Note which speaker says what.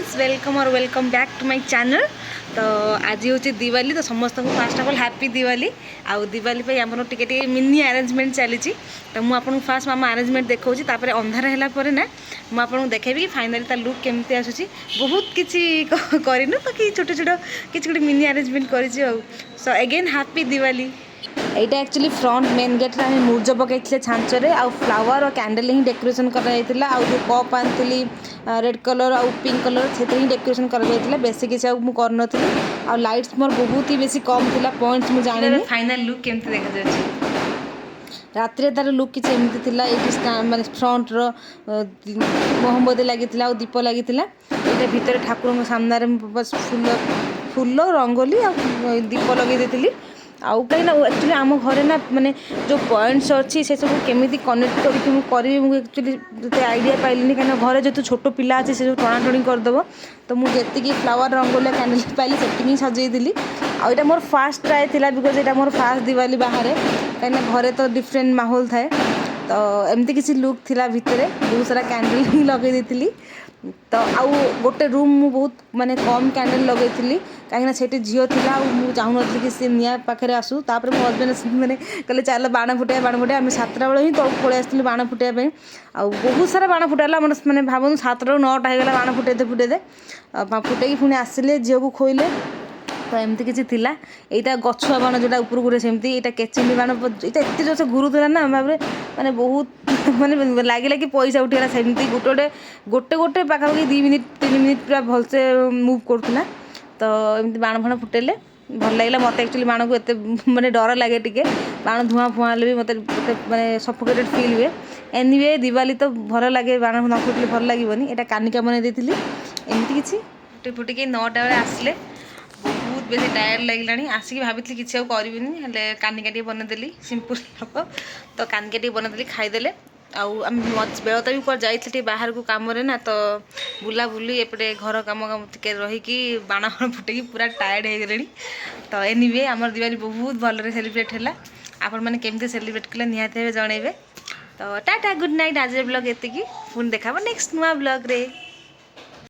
Speaker 1: Friends welcome और welcome back to my channel. तो आज हूँ दिवाली, तो समस्त को first of all happy Diwali. आउ दिवाली पे आमर टिके मिनी अरेंजमेंट चली। तो मुझे फास्ट आम अरेंजमेंट देखा तापर अंधार है ना मुझे देखेबी कि फाइनाली ता लुक केमती आसूँ। बहुत किसी करनु बाकी छोट छोट किसी गोटे मिनी अरेंजमेंट कर। So again happy Diwali. এইটা एक्चुअली फ्रंट मेन गेट रे मुर्ज पकई छांचरे आउ फ्लावर और कैंडल ही डेकोरेशन कराइला। आउ जो कप आनी रेड कलर आउ पिंक कलर से ही डेकोरेशन कराइला। बेसी किसी मुझे आउ लाइट्स मोर बहुत ही बेसी कम थिला पॉइंट्स मुझे जानी। फाइनल लुक केमती देखा जाए रात तार लुक किसी एमती थिला। माने फ्रंट रो मोहम्मदी लगी दीप लगी ये भितर ठाकुर सामने बस फूल फूल रंगोली आ दीप लगे दी। आउ कहीं एक्चुअली आम घरे ना माने जो पॉइंट्स अच्छी से सब केमी कनेक्ट करी मुझे एक्चुअली आइडिया पाइलिनी कहीं घरे जो छोट पिला अच्छे से टणाटणी करदेव। तो मुझे फ्लावर रंगोली कैंडल पाइली से सजेदी। आईटा मोर फास्ट ट्राए थिला बिकज यहाँ मोर फास्ट दिवाली बाहर कहीं घरे तो डिफरेंट माहौल थाए। तो एमती किसी लुक थिला भितर बहुत सारा कैंडल ही लगे दी। तो आउ गोटे रूम मु बहुत माने कम कैंडल लगे कहीं से झील था मुझे चाहूनी कि सी निया पाखे आसू। तापर मो हजबैंड मैंने कहले चल बाण फुटे आम 7टा बेले ही तौक पलि आसती बाण फुटाई। आ बहुत सारा बाण फुटाला मैंने भावुँ 7 ରୁ 9ଟା होगा बाण फुटेदे फुटे पुणी आसिले झील को खोइले। तो एमती किसी थिला यहाँ गछुआ बाण जोटा ऊपर गुरे सेमती यहाँ केचिंडी बाण यहाँ एत जो से घुरुला ना भाव माने बहुत माने लगे कि पैसा उठेगा सेमती गोटे गोटे गोटे पाखापाखि 2 मिनिट 3 मिनिट पूरा भलसे मुव करूला। तो एमती बाण फाण फुटेले भल लगे मत एक्चुअली बाण को एत माने डर लगे टिके बाण धुआं फुआ भी मत माने सफोकेटेड फील हुए। एनीवे दिवाली तो भल लगे बाण न फुटले भल लगे यहाँ कानिका बन देती एमती किसी फुटे फुटिक 9टा बेले आसिले बहुत बेसी टायर्ड लगे आसिक भाभी किसी करी कानिका बनईदेली सिंपल लोक। तो कानिका बनईदेली खाईदे आम बेलता भी कुछ जाइए बाहर को कम ना। तो बुला बुली एपटे घर कम टे रहीकि बाण बाण फुटे पूरा टायर्ड हो गले। तो एनीवे आम दिवाली बहुत भल सेलिब्रेट है। आपण मैंने केमती सेलिब्रेट कले निहाती भावे जनइबे। तो टाटा गुड नाइट। आज ब्लॉग एतिकी पुणी देखा नेक्स्ट नुआ ब्लॉग रे।